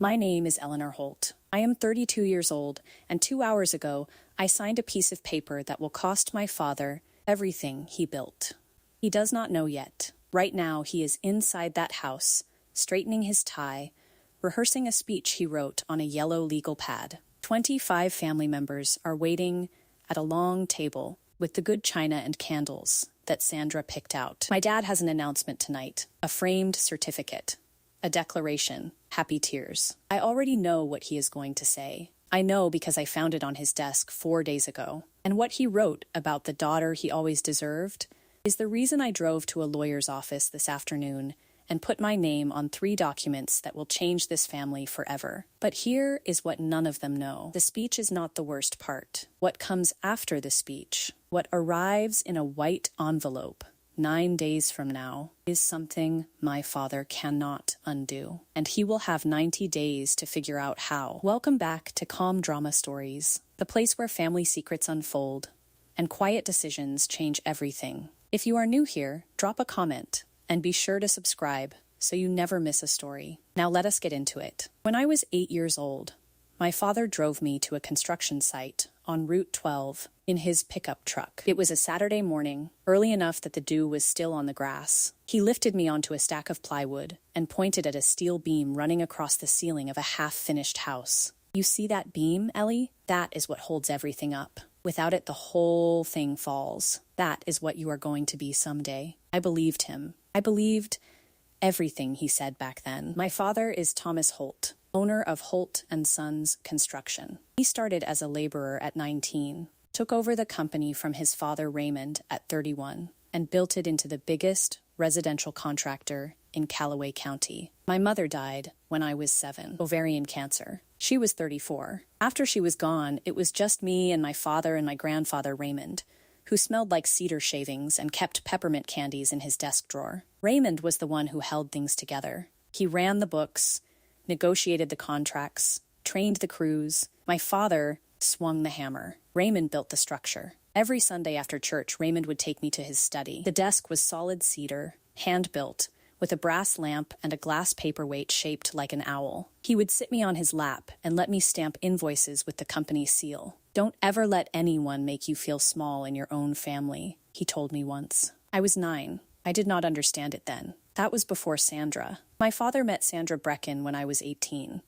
My name is Eleanor Holt. I am 32 years old, and 2 hours ago, I signed a piece of paper that will cost my father everything he built. He does not know yet. Right now, he is inside that house, straightening his tie, rehearsing a speech he wrote on a yellow legal pad. 25 family members are waiting at a long table with the good china and candles that Sandra picked out. My dad has an announcement tonight, a framed certificate, a declaration, happy tears. I already know what he is going to say. I know because I found it on his desk 4 days ago. And what he wrote about the daughter he always deserved is the reason I drove to a lawyer's office this afternoon and put my name on 3 documents that will change this family forever. But here is what none of them know. The speech is not the worst part. What comes after the speech, what arrives in a white envelope 9 days from now, is something my father cannot undo. And he will have 90 days to figure out how. Welcome back to Calm Drama Stories, the place where family secrets unfold and quiet decisions change everything. If you are new here, drop a comment and be sure to subscribe so you never miss a story. Now let us get into it. When I was 8 years old, my father drove me to a construction site on Route 12 in his pickup truck. It was a Saturday morning, early enough that the dew was still on the grass. He lifted me onto a stack of plywood and pointed at a steel beam running across the ceiling of a half-finished house. You see that beam, Ellie? That is what holds everything up. Without it, the whole thing falls. That is what you are going to be someday. I believed him. I believed everything he said back then. My father is Thomas Holt, owner of Holt & Sons Construction. He started as a laborer at 19, took over the company from his father Raymond at 31, and built it into the biggest residential contractor in Callaway County. My mother died when I was 7, ovarian cancer. She was 34. After she was gone, it was just me and my father and my grandfather Raymond, who smelled like cedar shavings and kept peppermint candies in his desk drawer. Raymond was the one who held things together. He ran the books, negotiated the contracts, trained the crews. My father swung the hammer. Raymond built the structure. Every Sunday after church, Raymond would take me to his study. The desk was solid cedar, hand-built, with a brass lamp and a glass paperweight shaped like an owl. He would sit me on his lap and let me stamp invoices with the company seal. "Don't ever let anyone make you feel small in your own family," he told me once. I was 9. I did not understand it then. That was before Sandra. My father met Sandra Brecken when I was 18,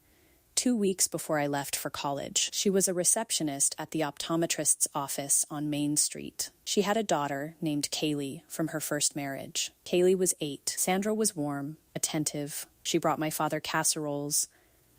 2 weeks before I left for college. She was a receptionist at the optometrist's office on Main Street. She had a daughter named Kaylee from her first marriage. Kaylee was 8. Sandra was warm, attentive. She brought my father casseroles,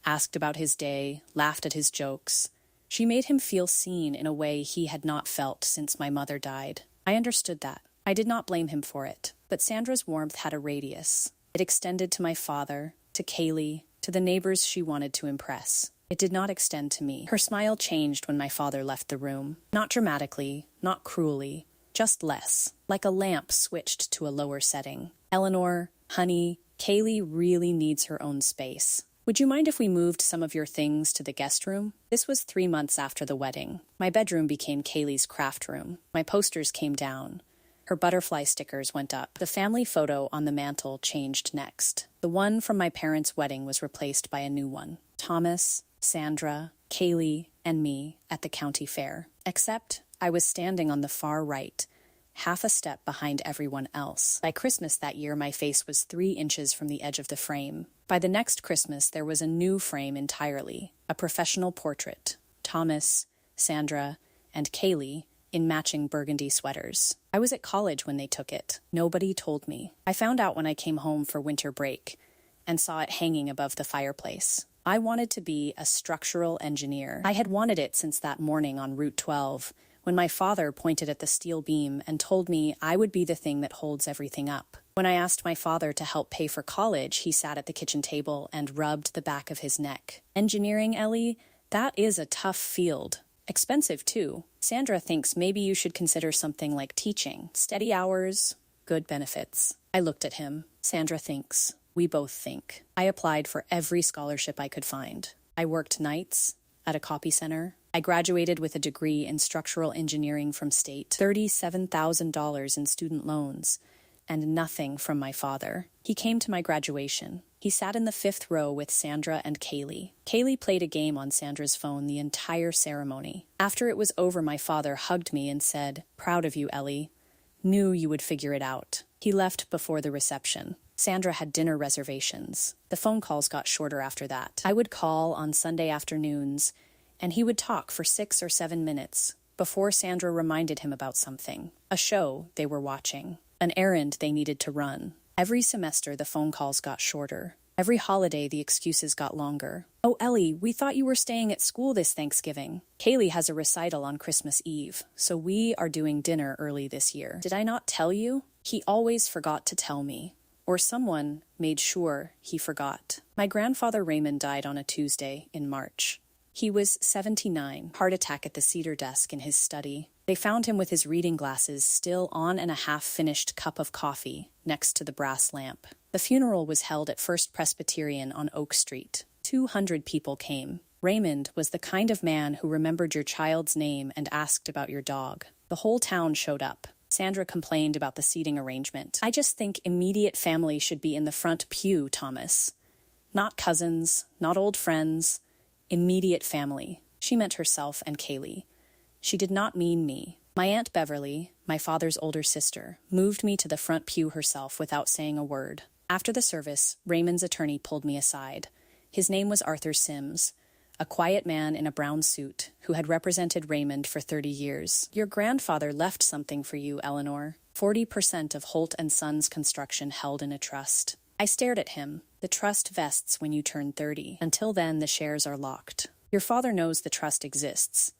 asked about his day, laughed at his jokes. She made him feel seen in a way he had not felt since my mother died. I understood that. I did not blame him for it. But Sandra's warmth had a radius. It extended to my father, to Kaylee, to the neighbors she wanted to impress. It did not extend to me. Her smile changed when my father left the room. Not dramatically, not cruelly, just less, like a lamp switched to a lower setting. "Eleanor, honey, Kaylee really needs her own space. Would you mind if we moved some of your things to the guest room?" This was 3 months after the wedding. My bedroom became Kaylee's craft room. My posters came down. Her butterfly stickers went up. The family photo on the mantle changed next. The one from my parents' wedding was replaced by a new one. Thomas, Sandra, Kaylee, and me at the county fair. Except I was standing on the far right, half a step behind everyone else. By Christmas that year, my face was 3 inches from the edge of the frame. By the next Christmas, there was a new frame entirely, a professional portrait. Thomas, Sandra, and Kaylee in matching burgundy sweaters. I was at college when they took it. Nobody told me. I found out when I came home for winter break and saw it hanging above the fireplace. I wanted to be a structural engineer. I had wanted it since that morning on Route 12, when my father pointed at the steel beam and told me I would be the thing that holds everything up. When I asked my father to help pay for college, he sat at the kitchen table and rubbed the back of his neck. "Engineering, Ellie? That is a tough field. Expensive, too. Sandra thinks maybe you should consider something like teaching. Steady hours, good benefits." I looked at him. Sandra thinks. We both think. I applied for every scholarship I could find. I worked nights at a copy center. I graduated with a degree in structural engineering from state, $37,000 in student loans, and nothing from my father. He came to my graduation. He sat in the fifth row with Sandra and Kaylee. Kaylee played a game on Sandra's phone the entire ceremony. After it was over, my father hugged me and said, "Proud of you, Ellie. Knew you would figure it out." He left before the reception. Sandra had dinner reservations. The phone calls got shorter after that. I would call on Sunday afternoons, and he would talk for 6 or 7 minutes before Sandra reminded him about something. A show they were watching. An errand they needed to run. Every semester, the phone calls got shorter. Every holiday, the excuses got longer. "Oh, Ellie, we thought you were staying at school this Thanksgiving. Kaylee has a recital on Christmas Eve, so we are doing dinner early this year. Did I not tell you?" He always forgot to tell me, or someone made sure he forgot. My grandfather Raymond died on a Tuesday in March. He was 79, heart attack at the cedar desk in his study. They found him with his reading glasses still on and a half-finished cup of coffee next to the brass lamp. The funeral was held at First Presbyterian on Oak Street. 200 people came. Raymond was the kind of man who remembered your child's name and asked about your dog. The whole town showed up. Sandra complained about the seating arrangement. "I just think immediate family should be in the front pew, Thomas. Not cousins, not old friends. Immediate family." She meant herself and Kaylee. She did not mean me. My Aunt Beverly, my father's older sister, moved me to the front pew herself without saying a word. After the service, Raymond's attorney pulled me aside. His name was Arthur Sims, a quiet man in a brown suit who had represented Raymond for 30 years. "Your grandfather left something for you, Eleanor. 40% of Holt & Sons construction held in a trust." I stared at him. "The trust vests when you turn 30. Until then, the shares are locked. Your father knows the trust exists,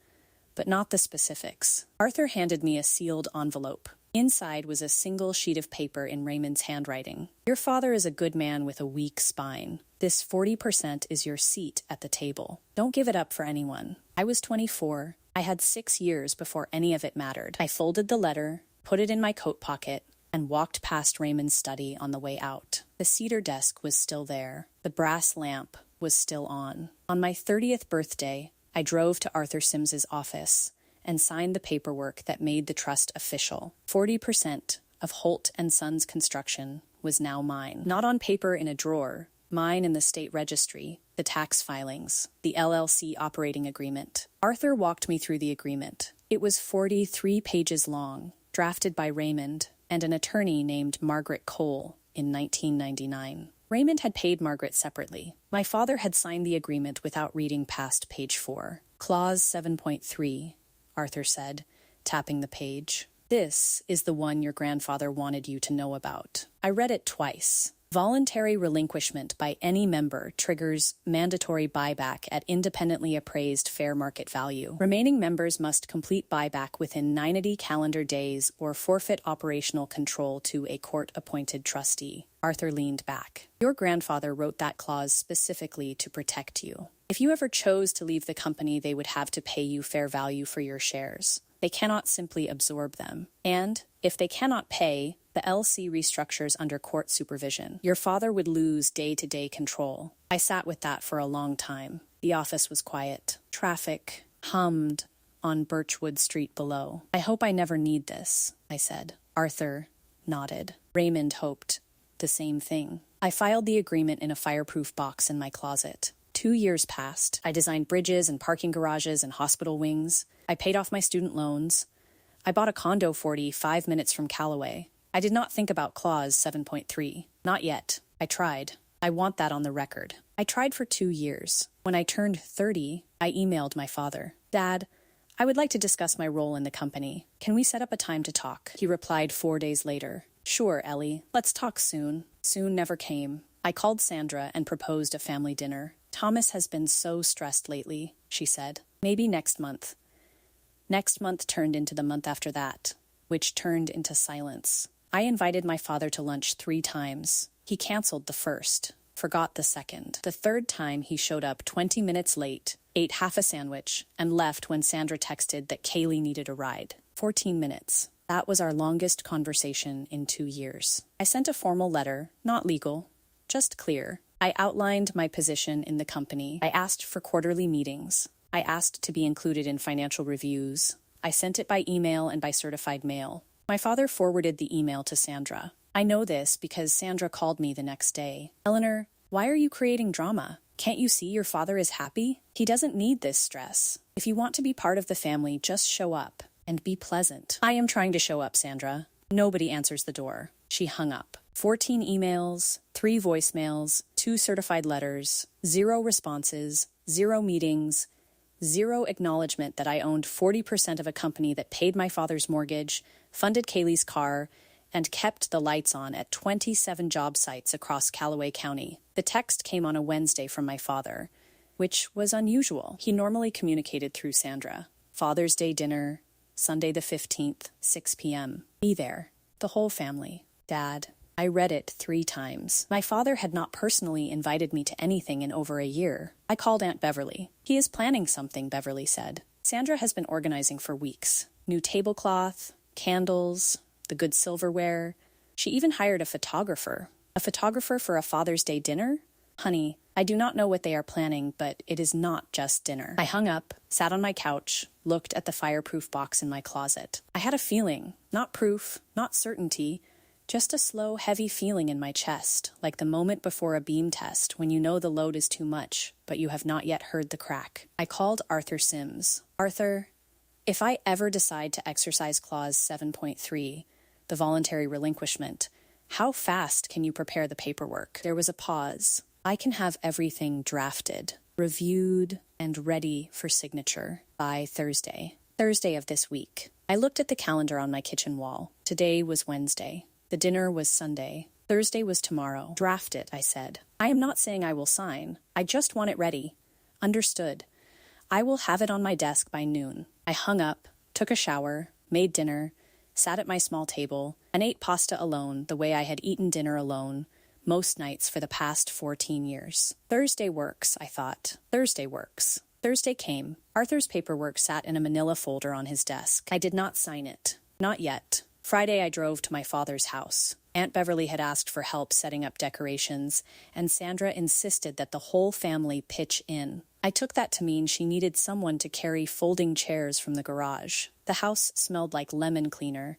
but not the specifics." Arthur handed me a sealed envelope. Inside was a single sheet of paper in Raymond's handwriting. "Your father is a good man with a weak spine. This 40% is your seat at the table. Don't give it up for anyone." I was 24. I had 6 years before any of it mattered. I folded the letter, put it in my coat pocket, and walked past Raymond's study on the way out. The cedar desk was still there. The brass lamp was still on. On my 30th birthday, I drove to Arthur Sims's office and signed the paperwork that made the trust official. 40% of Holt & Sons construction was now mine. Not on paper in a drawer, mine in the state registry, the tax filings, the LLC operating agreement. Arthur walked me through the agreement. It was 43 pages long, drafted by Raymond and an attorney named Margaret Cole in 1999. Raymond had paid Margaret separately. My father had signed the agreement without reading past page 4. "Clause 7.3, Arthur said, tapping the page. "This is the one your grandfather wanted you to know about." I read it twice. Voluntary relinquishment by any member triggers mandatory buyback at independently appraised fair market value. Remaining members must complete buyback within 90 calendar days or forfeit operational control to a court-appointed trustee. Arthur leaned back. "Your grandfather wrote that clause specifically to protect you. If you ever chose to leave the company, they would have to pay you fair value for your shares. They cannot simply absorb them. And if they cannot pay, the LC restructures under court supervision. Your father would lose day-to-day control." I sat with that for a long time. The office was quiet. Traffic hummed on Birchwood Street below. "I hope I never need this," I said. Arthur nodded. Raymond hoped the same thing. I filed the agreement in a fireproof box in my closet. 2 years passed. I designed bridges and parking garages and hospital wings. I paid off my student loans. I bought a condo 45 minutes from Callaway. I did not think about clause 7.3. Not yet. I tried. I want that on the record. I tried for 2 years. When I turned 30, I emailed my father. "Dad, I would like to discuss my role in the company. Can we set up a time to talk?" He replied 4 days later. "Sure, Ellie. Let's talk soon." Soon never came. I called Sandra and proposed a family dinner. "Thomas has been so stressed lately," she said. "Maybe next month." Next month turned into the month after that, which turned into silence. I invited my father to lunch 3 times. He canceled the first, forgot the second. The third time he showed up 20 minutes late, ate half a sandwich, and left when Sandra texted that Kaylee needed a ride. 14 minutes. That was our longest conversation in 2 years. I sent a formal letter, not legal, just clear. I outlined my position in the company. I asked for quarterly meetings. I asked to be included in financial reviews. I sent it by email and by certified mail. My father forwarded the email to Sandra. I know this because Sandra called me the next day. "Eleanor, Why are you creating drama? Can't you see your father is happy? He doesn't need this stress. If you want to be part of the family, just show up and be pleasant. I am trying to show up, Sandra. Nobody answers the door. She hung up. 14 emails, 3 voicemails, 2 certified letters, 0 responses, 0 meetings, 0 acknowledgement that I owned 40% of a company that paid my father's mortgage, funded Kaylee's car, and kept the lights on at 27 job sites across Callaway County. The text came on a Wednesday from my father, which was unusual. He normally communicated through Sandra. Father's Day dinner, Sunday the 15th, 6 p.m. Be there. The whole family. Dad. I read it 3 times. My father had not personally invited me to anything in over a year. I called Aunt Beverly. He is planning something, Beverly said. Sandra has been organizing for weeks. New tablecloth, candles, the good silverware. She even hired a photographer. A photographer for a Father's Day dinner? Honey, I do not know what they are planning, but it is not just dinner. I hung up, sat on my couch, looked at the fireproof box in my closet. I had a feeling, not proof, not certainty, just a slow, heavy feeling in my chest, like the moment before a beam test when you know the load is too much, but you have not yet heard the crack. I called Arthur Sims. Arthur, if I ever decide to exercise Clause 7.3, the voluntary relinquishment, how fast can you prepare the paperwork? There was a pause. I can have everything drafted, reviewed, and ready for signature by Thursday of this week. I looked at the calendar on my kitchen wall. Today was Wednesday. The dinner was Sunday. Thursday was tomorrow. Draft it, I said. I am not saying I will sign. I just want it ready. Understood. I will have it on my desk by noon. I hung up, took a shower, made dinner, sat at my small table, and ate pasta alone the way I had eaten dinner alone most nights for the past 14 years. Thursday works, I thought. Thursday works. Thursday came. Arthur's paperwork sat in a manila folder on his desk. I did not sign it. Not yet. Friday I drove to my father's house. Aunt Beverly had asked for help setting up decorations, and Sandra insisted that the whole family pitch in. I took that to mean she needed someone to carry folding chairs from the garage. The house smelled like lemon cleaner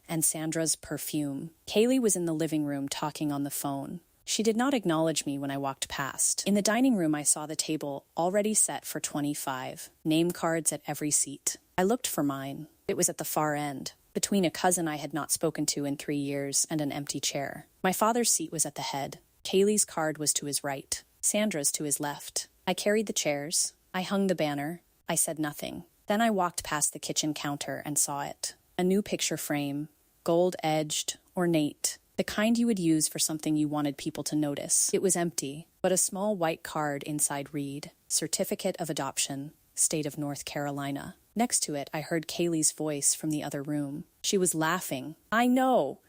and Sandra's perfume. Kaylee was in the living room talking on the phone. She did not acknowledge me when I walked past. In the dining room, I saw the table already set for 25, name cards at every seat. I looked for mine. It was at the far end, between a cousin I had not spoken to in 3 years and an empty chair. My father's seat was at the head. Kaylee's card was to his right. Sandra's to his left. I carried the chairs. I hung the banner. I said nothing. Then I walked past the kitchen counter and saw it. A new picture frame, gold-edged, ornate, the kind you would use for something you wanted people to notice. It was empty, but a small white card inside read, Certificate of Adoption, State of North Carolina. Next to it, I heard Kaylee's voice from the other room. She was laughing. I know!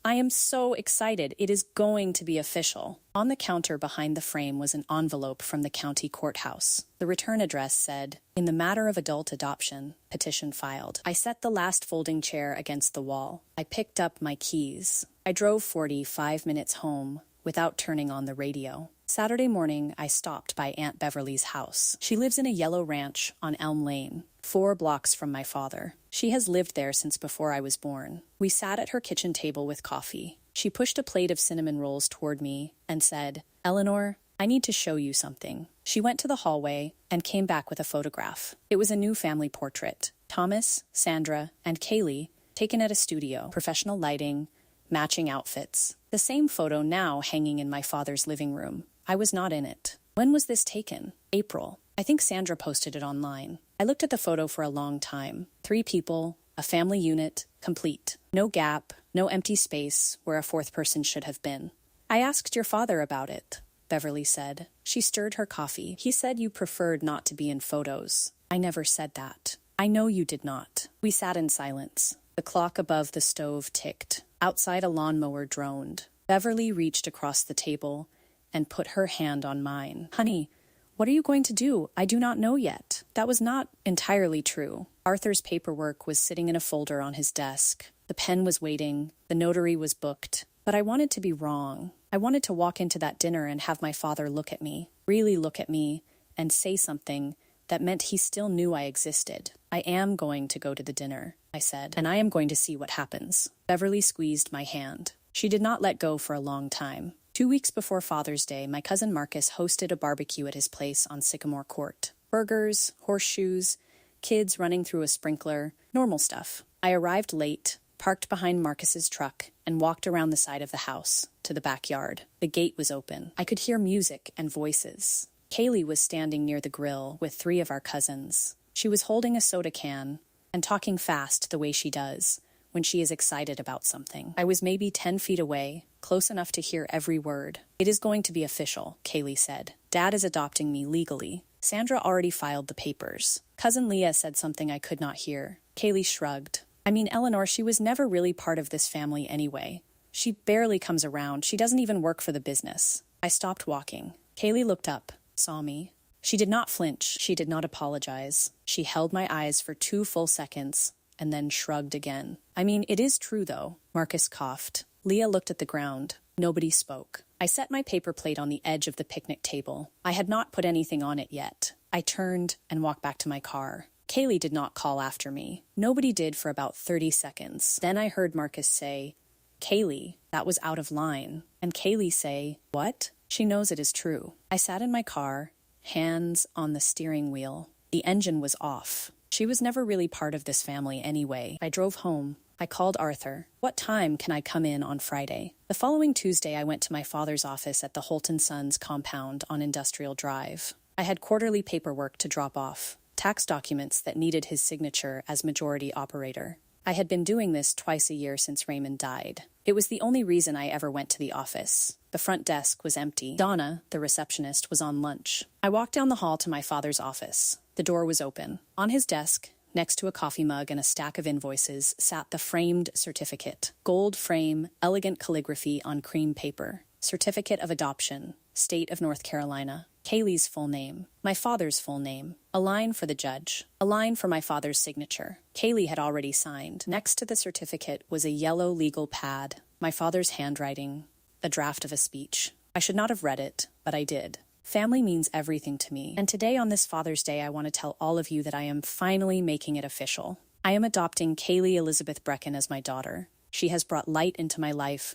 I am so excited. It is going to be official. On the counter behind the frame was an envelope from the county courthouse. The return address said, "In the matter of adult adoption, petition filed." I set the last folding chair against the wall. I picked up my keys. I drove 45 minutes home without turning on the radio. Saturday morning, I stopped by Aunt Beverly's house. She lives in a yellow ranch on Elm Lane, 4 blocks from my father. She has lived there since before I was born. We sat at her kitchen table with coffee. She pushed a plate of cinnamon rolls toward me and said, "Eleanor, I need to show you something." She went to the hallway and came back with a photograph. It was a new family portrait. Thomas, Sandra, and Kaylee, taken at a studio, professional lighting, matching outfits. The same photo now hanging in my father's living room. I was not in it. When was this taken? April. I think Sandra posted it online. I looked at the photo for a long time. 3 people, a family unit, complete. No gap, no empty space where a 4th person should have been. "I asked your father about it," Beverly said. She stirred her coffee. "He said you preferred not to be in photos." "I never said that." "I know you did not." We sat in silence. The clock above the stove ticked. Outside, a lawnmower droned. Beverly reached across the table and put her hand on mine. "Honey, what are you going to do? I do not know yet." That was not entirely true. Arthur's paperwork was sitting in a folder on his desk. The pen was waiting. The notary was booked. But I wanted to be wrong. I wanted to walk into that dinner and have my father look at me, really look at me, and say something that meant he still knew I existed. "I am going to go to the dinner," I said, "and I am going to see what happens." Beverly squeezed my hand. She did not let go for a long time. 2 weeks before Father's Day, my cousin Marcus hosted a barbecue at his place on Sycamore Court. Burgers, horseshoes, kids running through a sprinkler, normal stuff. I arrived late, parked behind Marcus's truck, and walked around the side of the house, to the backyard. The gate was open. I could hear music and voices. Kaylee was standing near the grill with 3 of our cousins. She was holding a soda can and talking fast the way she does when she is excited about something. I was maybe 10 feet away, close enough to hear every word. "It is going to be official," Kaylee said. "Dad is adopting me legally. Sandra already filed the papers." Cousin Leah said something I could not hear. Kaylee shrugged. "I mean, Eleanor, she was never really part of this family anyway. She barely comes around. She doesn't even work for the business." I stopped walking. Kaylee looked up, saw me. She did not flinch. She did not apologize. She held my eyes for 2 full seconds and then shrugged again. "I mean, it is true, though." Marcus coughed. Leah looked at the ground. Nobody spoke. I set my paper plate on the edge of the picnic table. I had not put anything on it yet. I turned and walked back to my car. Kaylee did not call after me. Nobody did for about 30 seconds. Then I heard Marcus say, "Kaylee, that was out of line." And Kaylee say, "What?" She knows it is true. I sat in my car, hands on the steering wheel. The engine was off. She was never really part of this family anyway. I drove home. I called Arthur. "What time can I come in on Friday?" The following Tuesday, I went to my father's office at the Holt & Sons compound on Industrial Drive. I had quarterly paperwork to drop off, tax documents that needed his signature as majority operator. I had been doing this twice a year since Raymond died. It was the only reason I ever went to the office. The front desk was empty. Donna, the receptionist, was on lunch. I walked down the hall to my father's office. The door was open. On his desk, next to a coffee mug and a stack of invoices, sat the framed certificate. Gold frame, elegant calligraphy on cream paper. Certificate of Adoption, State of North Carolina. Kaylee's full name. My father's full name. A line for the judge. A line for my father's signature. Kaylee had already signed. Next to the certificate was a yellow legal pad. My father's handwriting. A draft of a speech. I should not have read it, but I did. Family means everything to me, and today on this Father's Day I want to tell all of you that I am finally making it official. I am adopting Kaylee Elizabeth Brecken as my daughter. She has brought light into my life,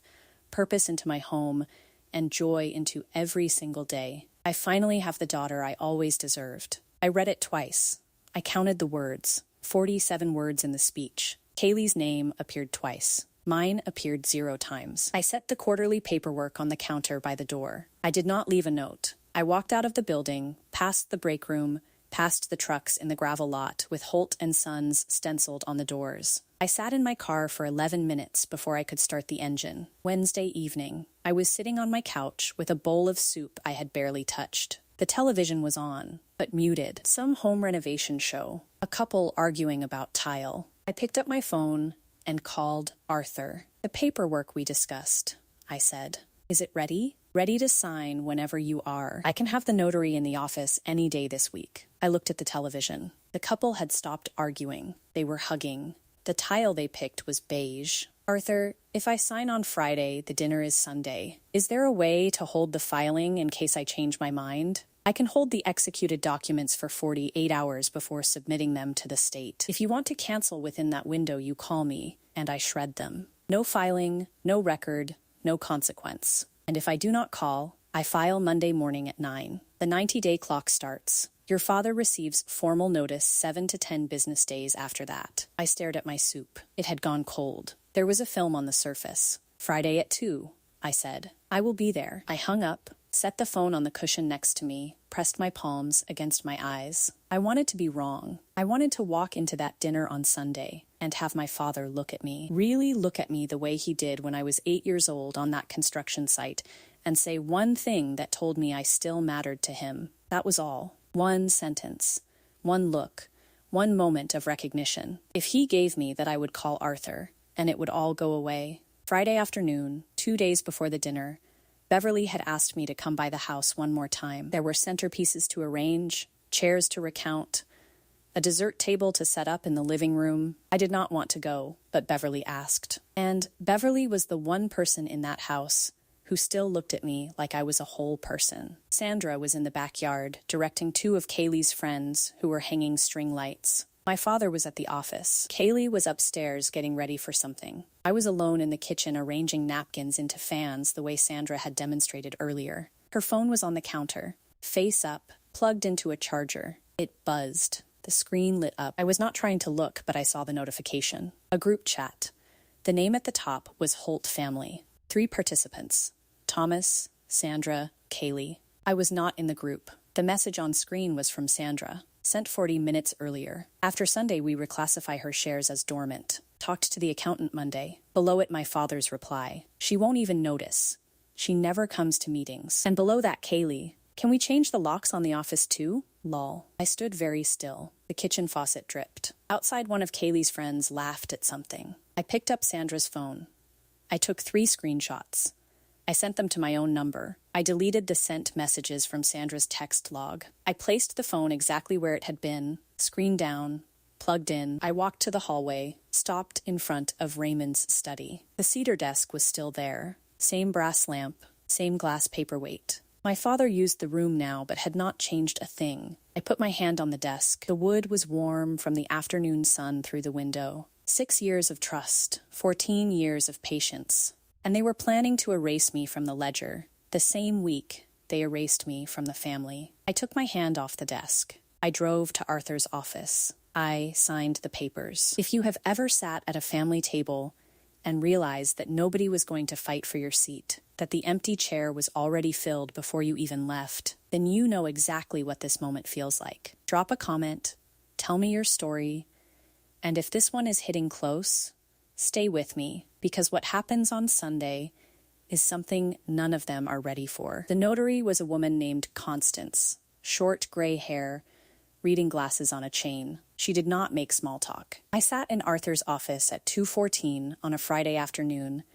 purpose into my home, and joy into every single day. I finally have the daughter I always deserved. I read it twice. I counted the words, 47 words in the speech. Kaylee's name appeared twice. Mine appeared 0 times. I set the quarterly paperwork on the counter by the door. I did not leave a note. I walked out of the building, past the break room, past the trucks in the gravel lot with Holt & Sons stenciled on the doors. I sat in my car for 11 minutes before I could start the engine. Wednesday evening, I was sitting on my couch with a bowl of soup I had barely touched. The television was on, but muted. Some home renovation show. A couple arguing about tile. I picked up my phone and called Arthur. "The paperwork we discussed," I said. "Is it ready?" "Ready to sign whenever you are. I can have the notary in the office any day this week." I looked at the television. The couple had stopped arguing. They were hugging. The tile they picked was beige. "Arthur, if I sign on Friday, the dinner is Sunday. Is there a way to hold the filing in case I change my mind? I can hold the executed documents for 48 hours before submitting them to the state. If you want to cancel within that window, you call me, and I shred them. No filing, no record, no consequence. And if I do not call, I file Monday morning at 9. The 90-day clock starts. Your father receives formal notice 7 to 10 business days after that." I stared at my soup. It had gone cold. There was a film on the surface. "Friday at 2, I said. "I will be there." I hung up, set the phone on the cushion next to me, pressed my palms against my eyes. I wanted to be wrong. I wanted to walk into that dinner on Sunday and have my father look at me, really look at me the way he did when I was 8 years old on that construction site, and say one thing that told me I still mattered to him. That was all. One sentence, one look, one moment of recognition. If he gave me that, I would call Arthur, and it would all go away. Friday afternoon, 2 days before the dinner, Beverly had asked me to come by the house one more time. There were centerpieces to arrange, chairs to recount, a dessert table to set up in the living room. I did not want to go, but Beverly asked. And Beverly was the one person in that house who still looked at me like I was a whole person. Sandra was in the backyard, directing 2 of Kaylee's friends who were hanging string lights. My father was at the office. Kaylee was upstairs getting ready for something. I was alone in the kitchen arranging napkins into fans the way Sandra had demonstrated earlier. Her phone was on the counter, face up, plugged into a charger. It buzzed. The screen lit up. I was not trying to look, but I saw the notification. A group chat. The name at the top was Holt Family. 3 participants: Thomas, Sandra, Kaylee. I was not in the group. The message on screen was from Sandra, sent 40 minutes earlier. After Sunday, we reclassify her shares as dormant. Talked to the accountant Monday. Below it, my father's reply. She won't even notice. She never comes to meetings. And below that, Kaylee. Can we change the locks on the office too? Lol. I stood very still. The kitchen faucet dripped. Outside, one of Kaylee's friends laughed at something. I picked up Sandra's phone. I took 3 screenshots. I sent them to my own number. I deleted the sent messages from Sandra's text log. I placed the phone exactly where it had been, screen down, plugged in. I walked to the hallway, stopped in front of Raymond's study. The cedar desk was still there. Same brass lamp, same glass paperweight. My father used the room now, but had not changed a thing. I put my hand on the desk. The wood was warm from the afternoon sun through the window. 6 years of trust, 14 years of patience. And they were planning to erase me from the ledger. The same week, they erased me from the family. I took my hand off the desk. I drove to Arthur's office. I signed the papers. If you have ever sat at a family table and realized that nobody was going to fight for your seat, that the empty chair was already filled before you even left, then you know exactly what this moment feels like. Drop a comment, tell me your story, and if this one is hitting close, stay with me, because what happens on Sunday is something none of them are ready for. The notary was a woman named Constance, short gray hair, reading glasses on a chain. She did not make small talk. I sat in Arthur's office at 2:14 on a Friday afternoon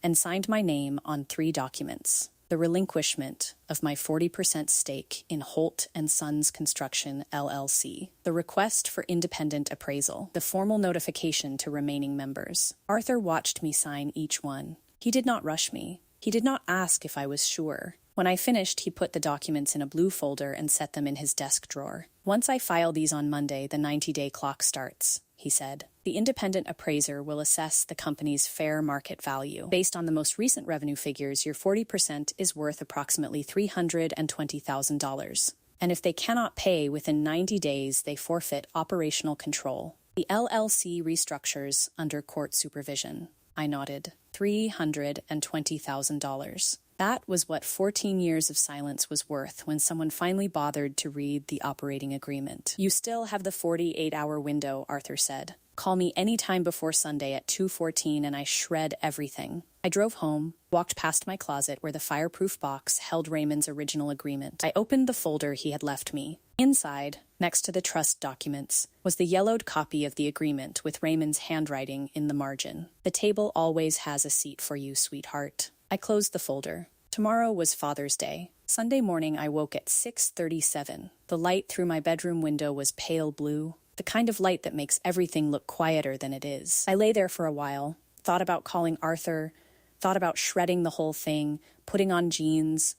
and signed my name on 3 documents. The relinquishment of my 40% stake in Holt & Sons Construction, LLC. The request for independent appraisal. The formal notification to remaining members. Arthur watched me sign each one. He did not rush me. He did not ask if I was sure. When I finished, he put the documents in a blue folder and set them in his desk drawer. Once I file these on Monday, the 90-day clock starts, he said. The independent appraiser will assess the company's fair market value. Based on the most recent revenue figures, your 40% is worth approximately $320,000. And if they cannot pay within 90 days, they forfeit operational control. The LLC restructures under court supervision. I nodded. $320,000. That was what 14 years of silence was worth when someone finally bothered to read the operating agreement. You still have the 48-hour window, Arthur said. Call me any time before Sunday at 2:14 and I shred everything. I drove home, walked past my closet where the fireproof box held Raymond's original agreement. I opened the folder he had left me. Inside, next to the trust documents, was the yellowed copy of the agreement with Raymond's handwriting in the margin. The table always has a seat for you, sweetheart. I closed the folder. Tomorrow was Father's Day. Sunday morning I woke at 6:37. The light through my bedroom window was pale blue, the kind of light that makes everything look quieter than it is. I lay there for a while, thought about calling Arthur, thought about shredding the whole thing, putting on jeans,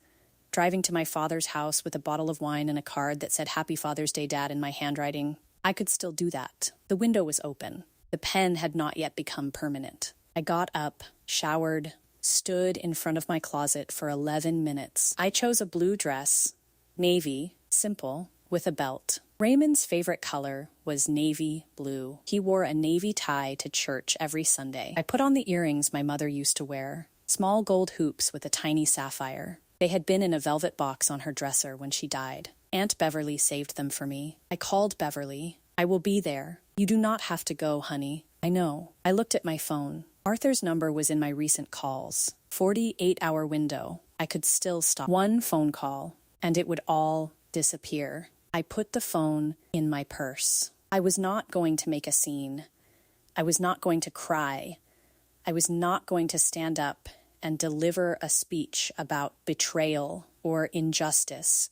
driving to my father's house with a bottle of wine and a card that said Happy Father's Day, Dad in my handwriting. I could still do that. The window was open. The pen had not yet become permanent. I got up, showered, stood in front of my closet for 11 minutes. I chose a blue dress, navy, simple, with a belt. Raymond's favorite color was navy blue. He wore a navy tie to church every Sunday. I put on the earrings my mother used to wear, small gold hoops with a tiny sapphire. They had been in a velvet box on her dresser when she died. Aunt Beverly saved them for me. I called Beverly. I will be there. You do not have to go, honey. I know. I looked at my phone. Arthur's number was in my recent calls. 48-hour window. I could still stop. One phone call, and it would all disappear. I put the phone in my purse. I was not going to make a scene. I was not going to cry. I was not going to stand up and deliver a speech about betrayal or injustice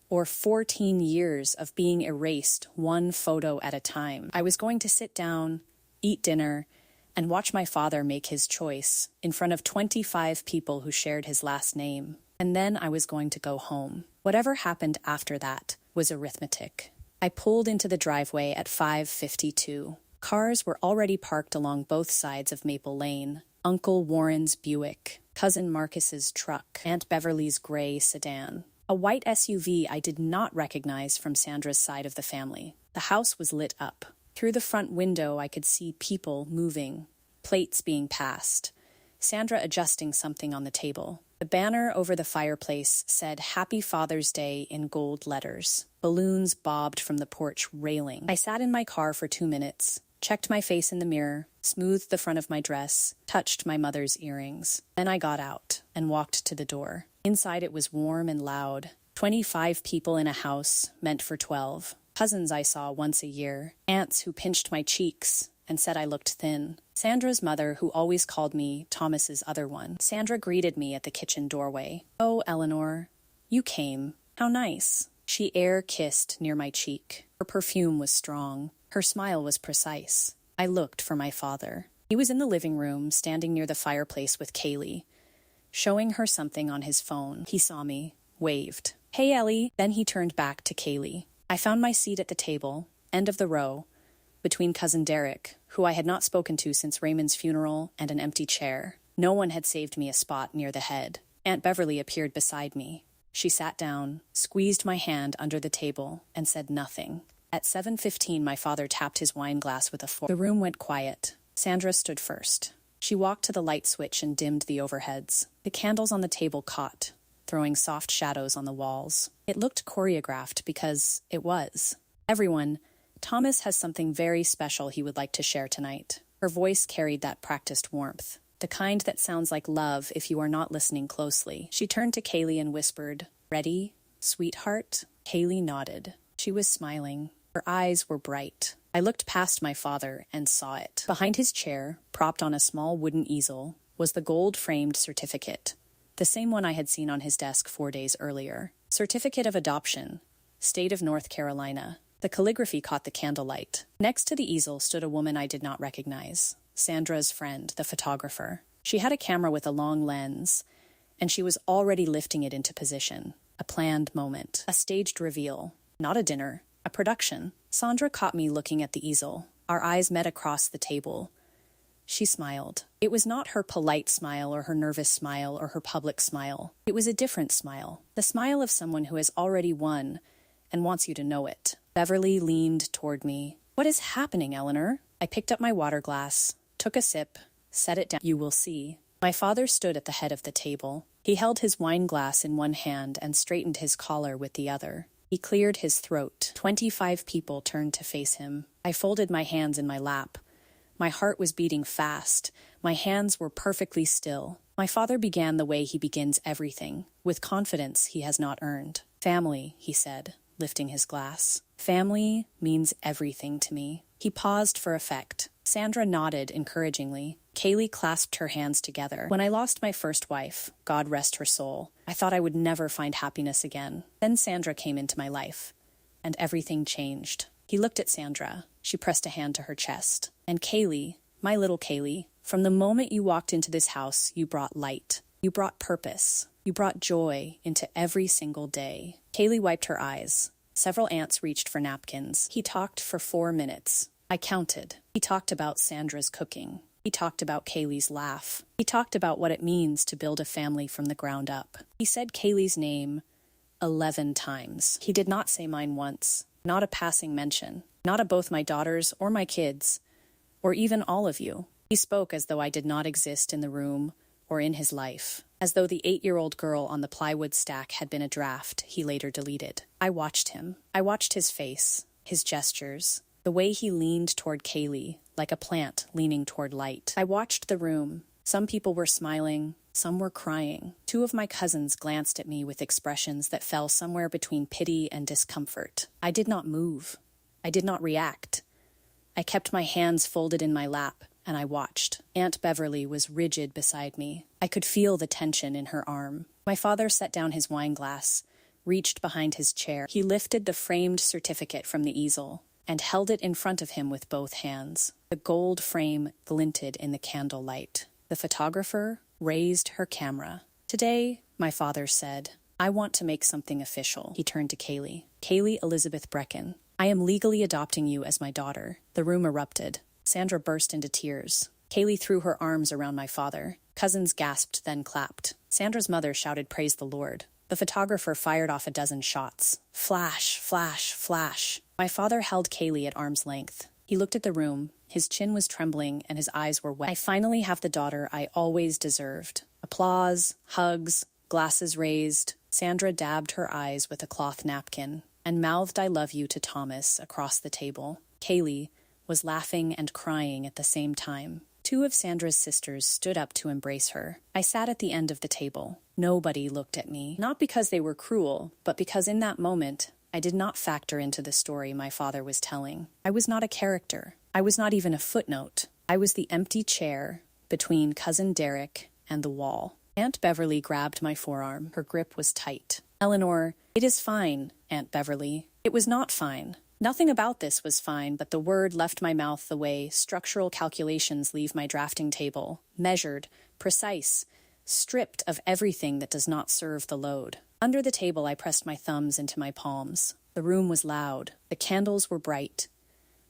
or 14 years of being erased one photo at a time. I was going to sit down, eat dinner, and watch my father make his choice in front of 25 people who shared his last name. And then I was going to go home. Whatever happened after that was arithmetic. I pulled into the driveway at 5:52. Cars were already parked along both sides of Maple Lane. Uncle Warren's Buick, Cousin Marcus's truck, Aunt Beverly's gray sedan. A white SUV I did not recognize from Sandra's side of the family. The house was lit up. Through the front window I could see people moving, plates being passed, Sandra adjusting something on the table. The banner over the fireplace said Happy Father's Day in gold letters. Balloons bobbed from the porch railing. I sat in my car for 2 minutes, checked my face in the mirror, smoothed the front of my dress, touched my mother's earrings. Then I got out and walked to the door. Inside it was warm and loud. 25 people in a house meant for 12. Cousins I saw once a year. Aunts who pinched my cheeks and said I looked thin. Sandra's mother, who always called me Thomas's other one. Sandra greeted me at the kitchen doorway. "Oh, Eleanor, you came. How nice." She air-kissed near my cheek. Her perfume was strong. Her smile was precise. I looked for my father. He was in the living room, standing near the fireplace with Kaylee, showing her something on his phone. He saw me, waved. "Hey, Ellie." Then he turned back to Kaylee. I found my seat at the table, end of the row, between Cousin Derek, who I had not spoken to since Raymond's funeral, and an empty chair. No one had saved me a spot near the head. Aunt Beverly appeared beside me. She sat down, squeezed my hand under the table, and said nothing. At 7:15, my father tapped his wine glass with a fork. The room went quiet. Sandra stood first. She walked to the light switch and dimmed the overheads. The candles on the table caught, throwing soft shadows on the walls. It looked choreographed because it was. "Everyone, Thomas has something very special he would like to share tonight." Her voice carried that practiced warmth, the kind that sounds like love if you are not listening closely. She turned to Kaylee and whispered, "Ready, sweetheart?" Kaylee nodded. She was smiling. Her eyes were bright. I looked past my father and saw it. Behind his chair, propped on a small wooden easel, was the gold-framed certificate, the same one I had seen on his desk 4 days earlier. Certificate of Adoption, State of North Carolina. The calligraphy caught the candlelight. Next to the easel stood a woman I did not recognize, Sandra's friend, the photographer. She had a camera with a long lens, and she was already lifting it into position. A planned moment, a staged reveal, not a dinner, a production. Sandra caught me looking at the easel. Our eyes met across the table. She smiled. It was not her polite smile or her nervous smile or her public smile. It was a different smile, the smile of someone who has already won and wants you to know it. Beverly leaned toward me. "What is happening, Eleanor?" I picked up my water glass, took a sip, set it down. "You will see." My father stood at the head of the table. He held his wine glass in one hand and straightened his collar with the other. He cleared his throat. 25 people turned to face him. I folded my hands in my lap. My heart was beating fast. My hands were perfectly still. My father began the way he begins everything, with confidence he has not earned. "Family," he said, lifting his glass. "Family means everything to me." He paused for effect. Sandra nodded encouragingly. Kaylee clasped her hands together. When I lost my first wife, God rest her soul, I thought I would never find happiness again. Then Sandra came into my life, and everything changed. He looked at Sandra. She pressed a hand to her chest. "And Kaylee, my little Kaylee, from the moment you walked into this house, you brought light. You brought purpose. You brought joy into every single day." Kaylee wiped her eyes. Several aunts reached for napkins. He talked for 4 minutes. I counted. He talked about Sandra's cooking. He talked about Kaylee's laugh. He talked about what it means to build a family from the ground up. He said Kaylee's name 11 times. He did not say mine once. Not a passing mention. Not of both my daughters or my kids, or even all of you. He spoke as though I did not exist in the room or in his life, as though the 8-year-old girl on the plywood stack had been a draft he later deleted. I watched him. I watched his face, his gestures, the way he leaned toward Kaylee, like a plant leaning toward light. I watched the room. Some people were smiling, some were crying. 2 of my cousins glanced at me with expressions that fell somewhere between pity and discomfort. I did not move. I did not react. I kept my hands folded in my lap, and I watched. Aunt Beverly was rigid beside me. I could feel the tension in her arm. My father set down his wine glass, reached behind his chair. He lifted the framed certificate from the easel and held it in front of him with both hands. The gold frame glinted in the candlelight. The photographer raised her camera. "Today," my father said, I want to make something official. He turned to Kaylee. Kaylee Elizabeth Brecken, I am legally adopting you as my daughter. The room erupted. Sandra burst into tears. Kaylee threw her arms around my father. Cousins gasped, then clapped. Sandra's mother shouted, "Praise the Lord." The photographer fired off a dozen shots. Flash, flash, flash. My father held Kaylee at arm's length. He looked at the room. His chin was trembling and his eyes were wet. I finally have the daughter I always deserved. Applause, hugs, glasses raised. Sandra dabbed her eyes with a cloth napkin and mouthed "I love you" to Thomas across the table. Kaylee was laughing and crying at the same time. Two of Sandra's sisters stood up to embrace her. I sat at the end of the table. Nobody looked at me, not because they were cruel, but because in that moment, I did not factor into the story my father was telling. I was not a character. I was not even a footnote. I was the empty chair between Cousin Derek and the wall. Aunt Beverly grabbed my forearm. Her grip was tight. "Eleanor, it is fine, Aunt Beverly." It was not fine. Nothing about this was fine, but the word left my mouth the way structural calculations leave my drafting table. Measured, precise, stripped of everything that does not serve the load. Under the table, I pressed my thumbs into my palms. The room was loud. The candles were bright.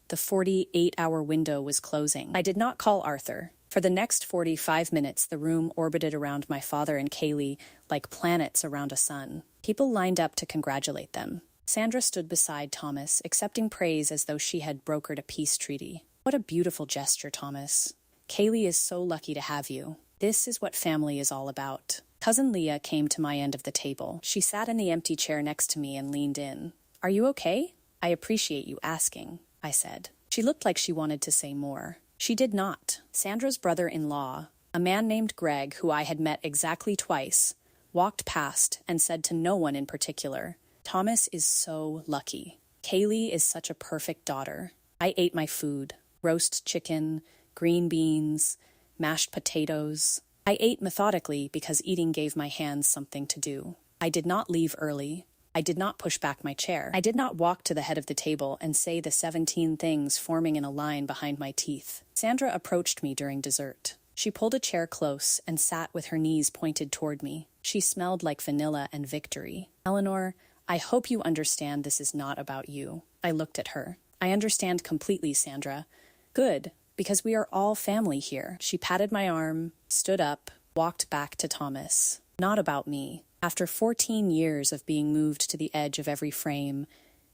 The 48-hour window was closing. I did not call Arthur. For the next 45 minutes, the room orbited around my father and Kaylee like planets around a sun. People lined up to congratulate them. Sandra stood beside Thomas, accepting praise as though she had brokered a peace treaty. "What a beautiful gesture, Thomas. Kaylee is so lucky to have you. This is what family is all about." Cousin Leah came to my end of the table. She sat in the empty chair next to me and leaned in. "Are you okay?" "I appreciate you asking," I said. She looked like she wanted to say more. She did not. Sandra's brother-in-law, a man named Greg, who I had met exactly twice, walked past and said to no one in particular, "Thomas is so lucky. Kaylee is such a perfect daughter." I ate my food. Roast chicken, green beans, mashed potatoes. I ate methodically because eating gave my hands something to do. I did not leave early. I did not push back my chair. I did not walk to the head of the table and say the 17 things forming in a line behind my teeth. Sandra approached me during dessert. She pulled a chair close and sat with her knees pointed toward me. She smelled like vanilla and victory. "Eleanor, I hope you understand this is not about you." I looked at her. "I understand completely, Sandra." "Good, because we are all family here." She patted my arm, stood up, walked back to Thomas. "Not about me. After 14 years of being moved to the edge of every frame,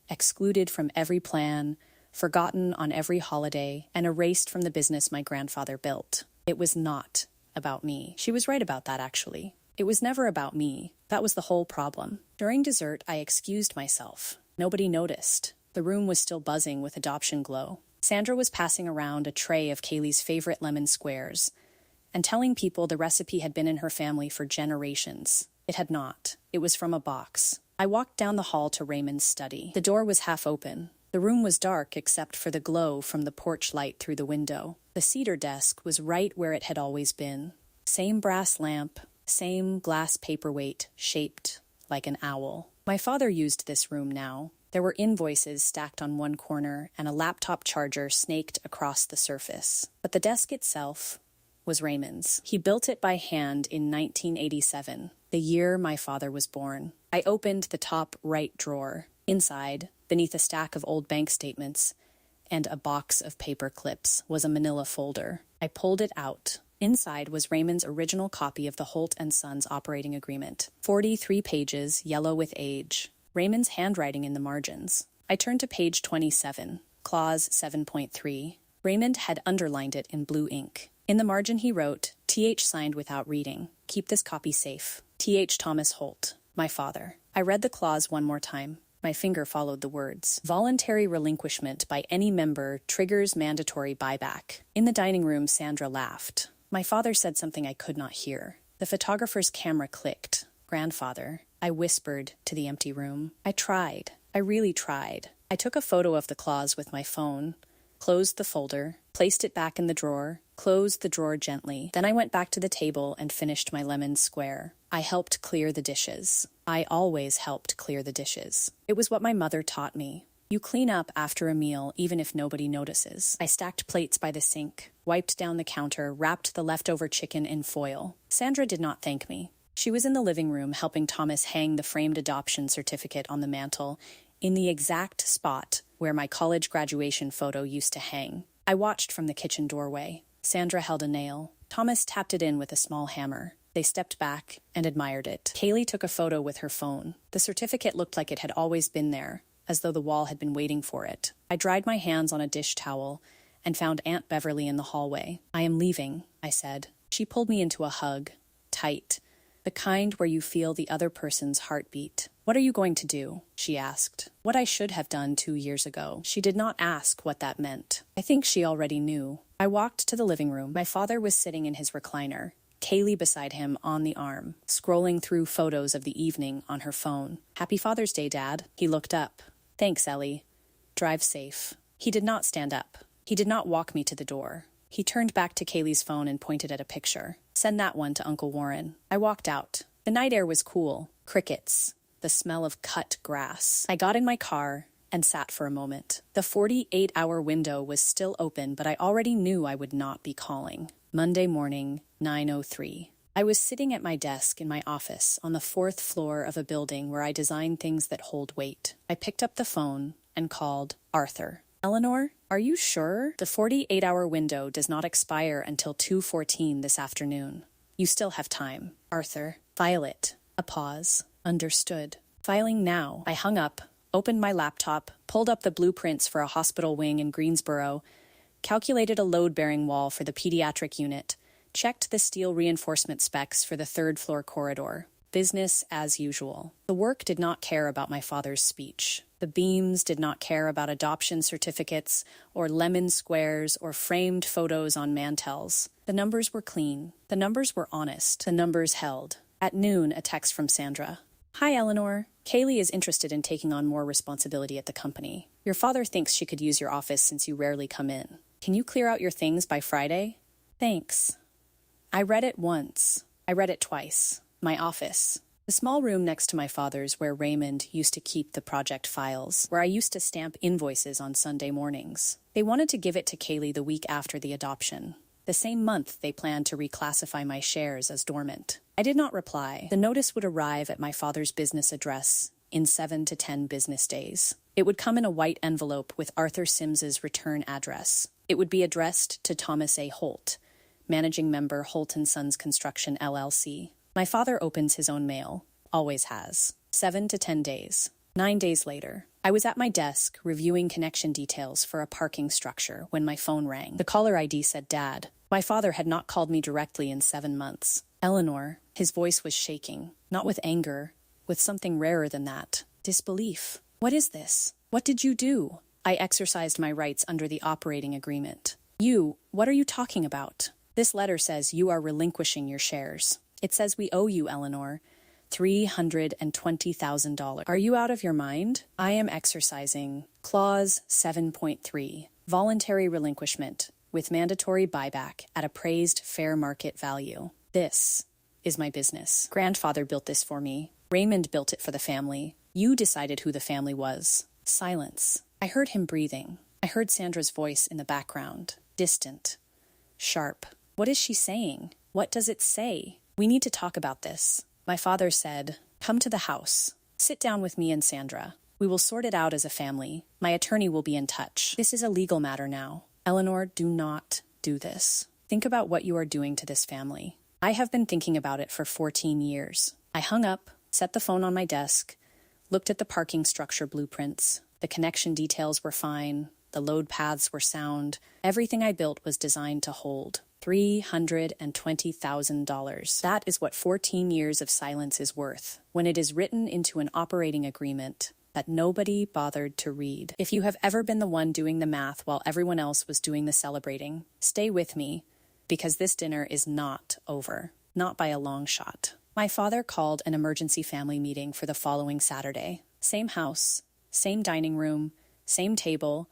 excluded from every plan, forgotten on every holiday, and erased from the business my grandfather built, it was not about me." She was right about that, actually. It was never about me. That was the whole problem. During dessert, I excused myself. Nobody noticed. The room was still buzzing with adoption glow. Sandra was passing around a tray of Kaylee's favorite lemon squares and telling people the recipe had been in her family for generations. It had not. It was from a box. I walked down the hall to Raymond's study. The door was half open. The room was dark except for the glow from the porch light through the window. The cedar desk was right where it had always been. Same brass lamp, same glass paperweight shaped like an owl. My father used this room now. There were invoices stacked on one corner and a laptop charger snaked across the surface. But the desk itself was Raymond's. He built it by hand in 1987, the year my father was born. I opened the top right drawer. Inside, beneath a stack of old bank statements and a box of paper clips, was a manila folder. I pulled it out. Inside was Raymond's original copy of the Holt & Sons operating agreement. 43 pages, yellow with age. Raymond's handwriting in the margins. I turned to page 27, clause 7.3. Raymond had underlined it in blue ink. In the margin he wrote, "TH signed without reading. Keep this copy safe. TH Thomas Holt, my father." I read the clause one more time. My finger followed the words. "Voluntary relinquishment by any member triggers mandatory buyback." In the dining room, Sandra laughed. My father said something I could not hear. The photographer's camera clicked. "Grandfather," I whispered to the empty room. I tried. I really tried. I took a photo of the clause with my phone, closed the folder, placed it back in the drawer, closed the drawer gently. Then I went back to the table and finished my lemon square. I helped clear the dishes. I always helped clear the dishes. It was what my mother taught me. You clean up after a meal even if nobody notices. I stacked plates by the sink, wiped down the counter, wrapped the leftover chicken in foil. Sandra did not thank me. She was in the living room helping Thomas hang the framed adoption certificate on the mantel, in the exact spot where my college graduation photo used to hang. I watched from the kitchen doorway. Sandra held a nail. Thomas tapped it in with a small hammer. They stepped back and admired it. Kaylee took a photo with her phone. The certificate looked like it had always been there, as though the wall had been waiting for it. I dried my hands on a dish towel and found Aunt Beverly in the hallway. "I am leaving," I said. She pulled me into a hug, tight, the kind where you feel the other person's heartbeat. "What are you going to do?" she asked. What I should have done 2 years ago. She did not ask what that meant. I think she already knew. I walked to the living room. My father was sitting in his recliner, Kaylee beside him on the arm, scrolling through photos of the evening on her phone. "Happy Father's Day, Dad." He looked up. "Thanks, Ellie. Drive safe." He did not stand up. He did not walk me to the door. He turned back to Kaylee's phone and pointed at a picture. "Send that one to Uncle Warren." I walked out. The night air was cool. Crickets. The smell of cut grass. I got in my car and sat for a moment. The 48-hour window was still open, but I already knew I would not be calling. Monday morning, 9:03. I was sitting at my desk in my office on the 4th floor of a building where I design things that hold weight. I picked up the phone and called Arthur. "Eleanor, are you sure? The 48-hour window does not expire until 2:14 this afternoon. You still have time." "Arthur, file it." A pause. "Understood. Filing now." I hung up, opened my laptop, pulled up the blueprints for a hospital wing in Greensboro, calculated a load-bearing wall for the pediatric unit, checked the steel reinforcement specs for the 3rd-floor corridor. Business as usual. The work did not care about my father's speech. The beams did not care about adoption certificates or lemon squares or framed photos on mantels. The numbers were clean. The numbers were honest. The numbers held. At noon, a text from Sandra. "Hi, Eleanor. Kaylee is interested in taking on more responsibility at the company. Your father thinks she could use your office since you rarely come in. Can you clear out your things by Friday? Thanks." I read it once. I read it twice. My office. The small room next to my father's where Raymond used to keep the project files, where I used to stamp invoices on Sunday mornings. They wanted to give it to Kaylee the week after the adoption. The same month they planned to reclassify my shares as dormant. I did not reply. The notice would arrive at my father's business address in 7 to 10 business days. It would come in a white envelope with Arthur Sims's return address. It would be addressed to Thomas A. Holt, managing member Holt & Sons Construction, LLC. My father opens his own mail. Always has. 7 to 10 days. 9 days later, I was at my desk reviewing connection details for a parking structure when my phone rang. The caller ID said Dad. My father had not called me directly in 7 months. "Eleanor," his voice was shaking, not with anger, with something rarer than that. Disbelief. "What is this? What did you do?" I exercised my rights under the operating agreement. "You, what are you talking about?" "This letter says you are relinquishing your shares. It says we owe you, Eleanor, $320,000. Are you out of your mind?" "I am exercising Clause 7.3, voluntary relinquishment, with mandatory buyback at appraised fair market value. This is my business. Grandfather built this for me. Raymond built it for the family. You decided who the family was." Silence. I heard him breathing. I heard Sandra's voice in the background, distant, sharp. What is she saying? What does it say? "We need to talk about this." My father said, "Come to the house. Sit down with me and Sandra. We will sort it out as a family. My attorney will be in touch. This is a legal matter now. Eleanor, do not do this. Think about what you are doing to this family." I have been thinking about it for 14 years. I hung up, set the phone on my desk, looked at the parking structure blueprints. The connection details were fine. The load paths were sound. Everything I built was designed to hold. $320,000. That is what 14 years of silence is worth, when it is written into an operating agreement that nobody bothered to read. If you have ever been the one doing the math while everyone else was doing the celebrating, stay with me, because this dinner is not over. Not by a long shot. My father called an emergency family meeting for the following Saturday. Same house, same dining room, same table,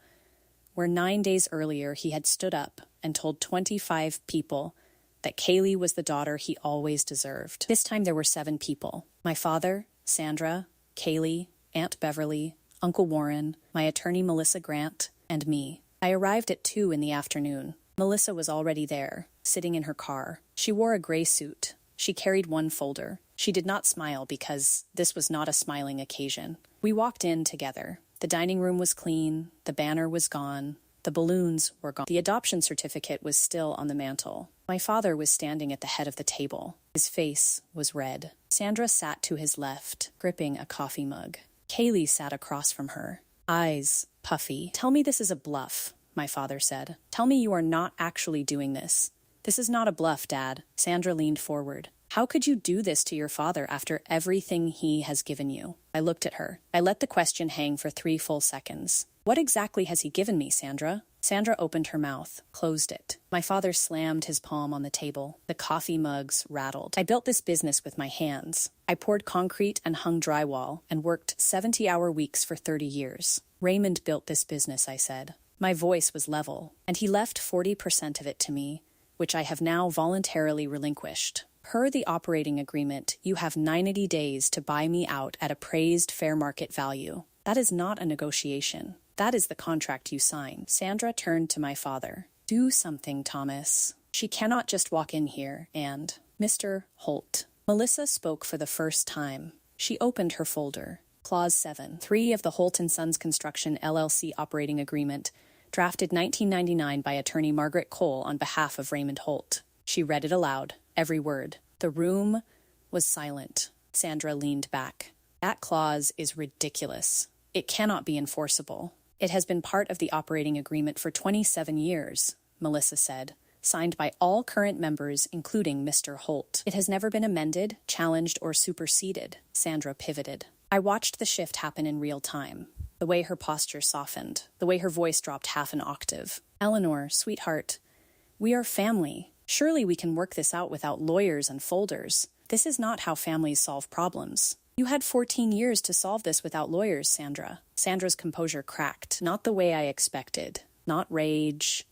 where 9 days earlier he had stood up and told 25 people that Kaylee was the daughter he always deserved. This time there were 7 people. My father, Sandra, Kaylee, Aunt Beverly, Uncle Warren, my attorney Melissa Grant, and me. I arrived at 2 in the afternoon. Melissa was already there, sitting in her car. She wore a gray suit. She carried one folder. She did not smile because this was not a smiling occasion. We walked in together. The dining room was clean, the banner was gone, the balloons were gone. The adoption certificate was still on the mantel. My father was standing at the head of the table. His face was red. Sandra sat to his left, gripping a coffee mug. Kaylee sat across from her, eyes puffy. "Tell me this is a bluff," my father said. "Tell me you are not actually doing this." "This is not a bluff, Dad." Sandra leaned forward. "How could you do this to your father after everything he has given you?" I looked at her. I let the question hang for 3 full seconds. "What exactly has he given me, Sandra?" Sandra opened her mouth, closed it. My father slammed his palm on the table. The coffee mugs rattled. "I built this business with my hands. I poured concrete and hung drywall and worked 70-hour weeks for 30 years. Raymond built this business," I said. My voice was level, and he left 40% of it to me, which I have now voluntarily relinquished. Per the operating agreement, you have 90 days to buy me out at appraised fair market value. That is not a negotiation. That is the contract you sign. Sandra turned to my father. "Do something, Thomas. She cannot just walk in here and—" "Mr. Holt." Melissa spoke for the first time. She opened her folder. Clause 7, 3 of the Holt & Sons Construction LLC operating agreement, drafted 1999 by attorney Margaret Cole on behalf of Raymond Holt. She read it aloud, every word. The room was silent. Sandra leaned back. "That clause is ridiculous. It cannot be enforceable. It has been part of the operating agreement for 27 years, Melissa said, signed by all current members, including Mr. Holt. It has never been amended, challenged, or superseded." Sandra pivoted. I watched the shift happen in real time. The way her posture softened, the way her voice dropped half an octave. "Eleanor, sweetheart, we are family. Surely we can work this out without lawyers and folders. This is not how families solve problems. You had 14 years to solve this without lawyers, Sandra." Sandra's composure cracked. Not the way I expected. Not rage.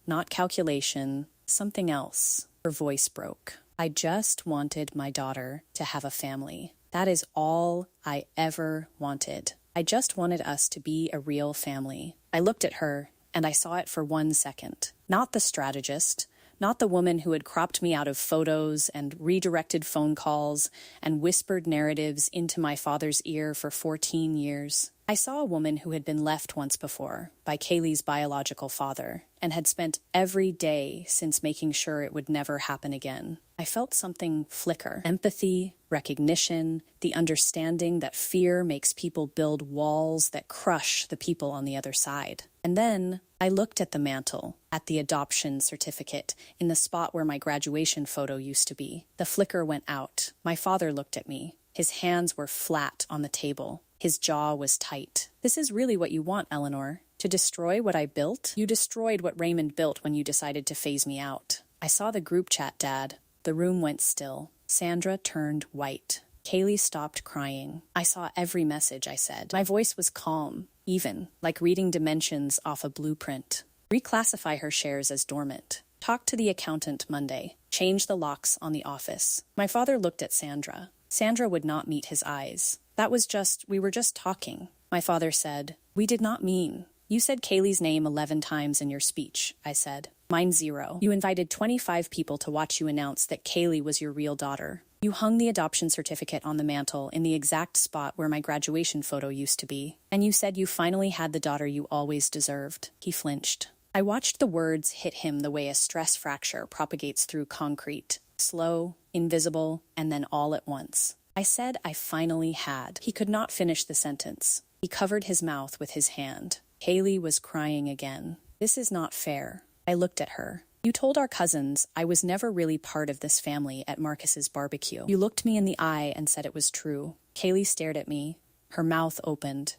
Not calculation. Something else. Her voice broke. "I just wanted my daughter to have a family. That is all I ever wanted. I just wanted us to be a real family." I looked at her, and I saw it for 1 second. Not the strategist, not the woman who had cropped me out of photos and redirected phone calls and whispered narratives into my father's ear for 14 years. I saw a woman who had been left once before by Kaylee's biological father and had spent every day since making sure it would never happen again. I felt something flicker. Empathy, recognition, the understanding that fear makes people build walls that crush the people on the other side. And then I looked at the mantle, at the adoption certificate, in the spot where my graduation photo used to be. The flicker went out. My father looked at me. His hands were flat on the table. His jaw was tight. "This is really what you want, Eleanor? To destroy what I built? You destroyed what Raymond built when you decided to phase me out." I saw the group chat, Dad. The room went still. Sandra turned white. Kaylee stopped crying. "I saw every message," I said. My voice was calm, even, like reading dimensions off a blueprint. "Reclassify her shares as dormant. Talk to the accountant Monday. Change the locks on the office." My father looked at Sandra. Sandra would not meet his eyes. We were just talking." My father said, "We did not mean." "You said Kaylee's name 11 times in your speech," I said. "Mine 0. You invited 25 people to watch you announce that Kaylee was your real daughter. You hung the adoption certificate on the mantle in the exact spot where my graduation photo used to be. And you said you finally had the daughter you always deserved." He flinched. I watched the words hit him the way a stress fracture propagates through concrete. Slow, invisible, and then all at once. I said I finally had. He could not finish the sentence. He covered his mouth with his hand. Kaylee was crying again. "This is not fair." I looked at her. "You told our cousins I was never really part of this family at Marcus's barbecue. You looked me in the eye and said it was true." Kaylee stared at me. Her mouth opened.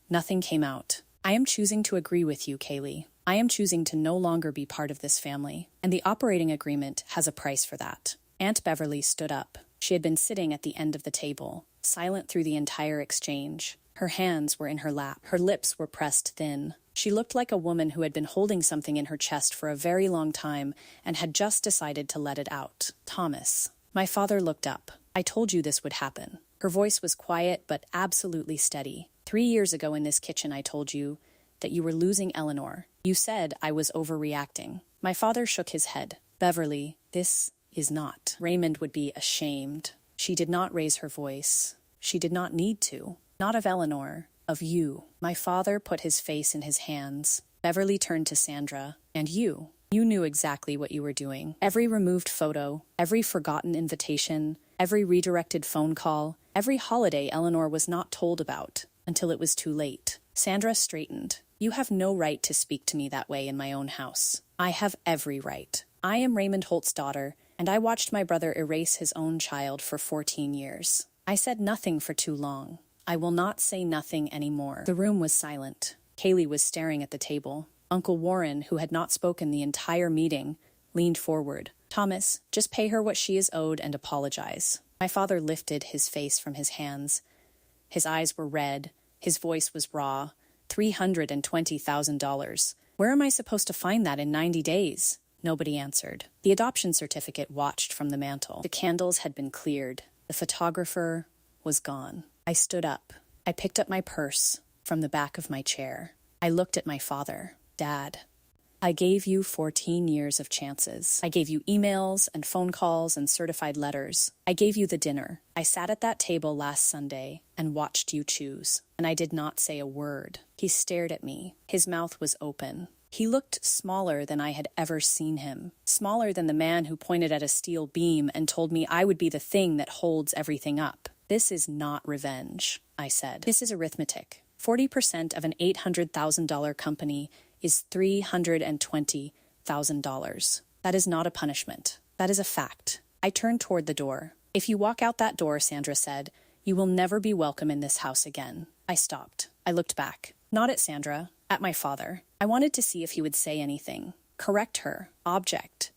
Nothing came out. "I am choosing to agree with you, Kaylee. I am choosing to no longer be part of this family. And the operating agreement has a price for that." Aunt Beverly stood up. She had been sitting at the end of the table, silent through the entire exchange. Her hands were in her lap. Her lips were pressed thin. She looked like a woman who had been holding something in her chest for a very long time and had just decided to let it out. "Thomas." My father looked up. "I told you this would happen." Her voice was quiet but absolutely steady. 3 years ago in this kitchen I told you that you were losing Eleanor. You said I was overreacting." My father shook his head. "Beverly, this is not. Raymond would be ashamed." She did not raise her voice. She did not need to. Not of Eleanor, of you. My father put his face in his hands. Beverly turned to Sandra. And you. You knew exactly what you were doing. Every removed photo, every forgotten invitation, every redirected phone call, every holiday Eleanor was not told about until it was too late. Sandra straightened. You have no right to speak to me that way in my own house. I have every right. I am Raymond Holt's daughter, and I watched my brother erase his own child for 14 years. I said nothing for too long. I will not say nothing anymore. The room was silent. Kaylee was staring at the table. Uncle Warren, who had not spoken the entire meeting, leaned forward. Thomas, just pay her what she is owed and apologize. My father lifted his face from his hands. His eyes were red. His voice was raw. $320,000. Where am I supposed to find that in 90 days? Nobody answered. The adoption certificate watched from the mantel. The candles had been cleared. The photographer was gone. I stood up. I picked up my purse from the back of my chair. I looked at my father. Dad, I gave you 14 years of chances. I gave you emails and phone calls and certified letters. I gave you the dinner. I sat at that table last Sunday and watched you choose. And I did not say a word. He stared at me. His mouth was open. He looked smaller than I had ever seen him. Smaller than the man who pointed at a steel beam and told me I would be the thing that holds everything up. This is not revenge, I said. This is arithmetic. 40% of an $800,000 company is $320,000. That is not a punishment. That is a fact. I turned toward the door. If you walk out that door, Sandra said, you will never be welcome in this house again. I stopped. I looked back. Not at Sandra, at my father. I wanted to see if he would say anything. Correct her. Object.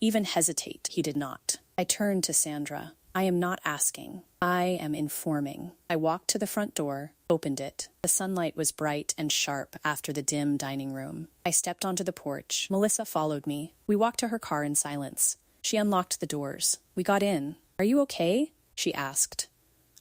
Even hesitate. He did not. I turned to Sandra. I am not asking. I am informing. I walked to the front door, opened it. The sunlight was bright and sharp after the dim dining room. I stepped onto the porch. Melissa followed me. We walked to her car in silence. She unlocked the doors. We got in. Are you okay? She asked.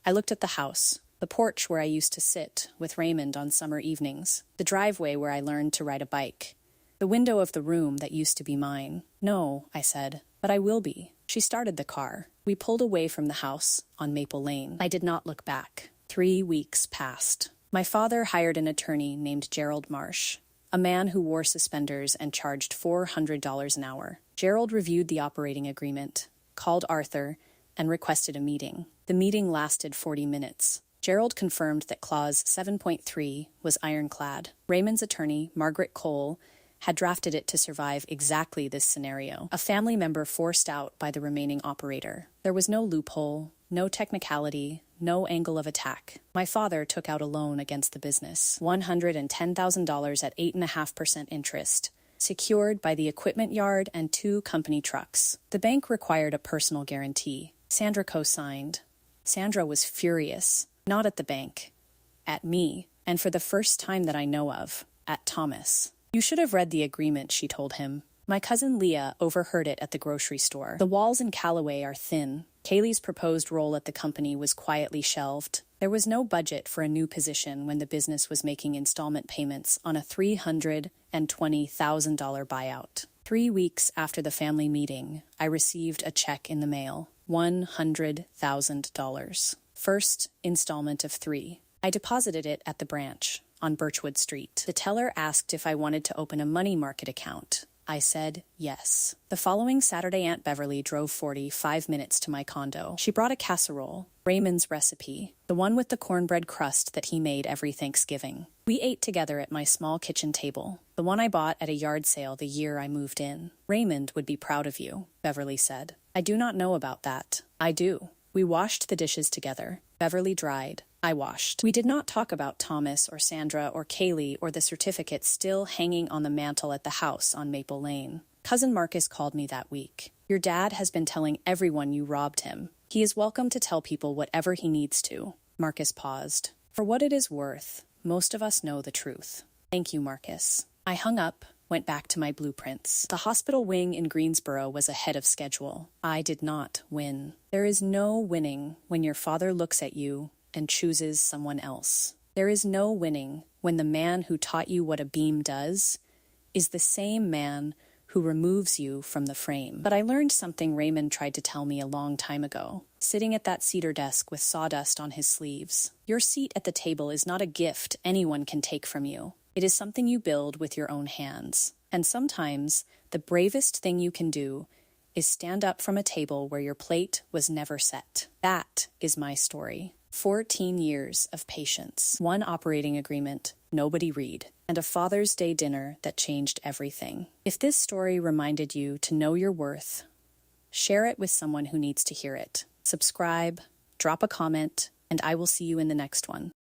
I looked at the house. The porch where I used to sit with Raymond on summer evenings. The driveway where I learned to ride a bike. The window of the room that used to be mine. No, I said, but I will be. She started the car. We pulled away from the house on Maple Lane. I did not look back. 3 weeks passed. My father hired an attorney named Gerald Marsh, a man who wore suspenders and charged $400 an hour. Gerald reviewed the operating agreement, called Arthur, and requested a meeting. The meeting lasted 40 minutes. Gerald confirmed that Clause 7.3 was ironclad. Raymond's attorney, Margaret Cole, had drafted it to survive exactly this scenario. A family member forced out by the remaining operator. There was no loophole, no technicality, no angle of attack. My father took out a loan against the business, $110,000 at 8.5% interest, secured by the equipment yard and 2 company trucks. The bank required a personal guarantee. Sandra co-signed. Sandra was furious, not at the bank, at me, and for the first time that I know of, at Thomas. You should have read the agreement, she told him. My cousin Leah overheard it at the grocery store. The walls in Callaway are thin. Kaylee's proposed role at the company was quietly shelved. There was no budget for a new position when the business was making installment payments on a $320,000 buyout. 3 weeks after the family meeting, I received a check in the mail. $100,000. First installment of 3. I deposited it at the branch on Birchwood Street. The teller asked if I wanted to open a money market account. I said yes. The following Saturday, Aunt Beverly drove 45 minutes to my condo. She brought a casserole, Raymond's recipe, the one with the cornbread crust that he made every Thanksgiving. We ate together at my small kitchen table, the one I bought at a yard sale the year I moved in. Raymond would be proud of you, Beverly said. I do not know about that. I do. We washed the dishes together. Beverly dried. I washed. We did not talk about Thomas or Sandra or Kaylee or the certificate still hanging on the mantel at the house on Maple Lane. Cousin Marcus called me that week. Your dad has been telling everyone you robbed him. He is welcome to tell people whatever he needs to. Marcus paused. For what it is worth, most of us know the truth. Thank you, Marcus. I hung up, went back to my blueprints. The hospital wing in Greensboro was ahead of schedule. I did not win. There is no winning when your father looks at you and chooses someone else. There is no winning when the man who taught you what a beam does is the same man who removes you from the frame. But I learned something Raymond tried to tell me a long time ago. sitting at that cedar desk with sawdust on his sleeves. Your seat at the table is not a gift anyone can take from you. It is something you build with your own hands. And sometimes, the bravest thing you can do is stand up from a table where your plate was never set. That is my story. 14 years of patience, one operating agreement nobody read, and a Father's Day dinner that changed everything. If this story reminded you to know your worth, share it with someone who needs to hear it. Subscribe, drop a comment, and I will see you in the next one.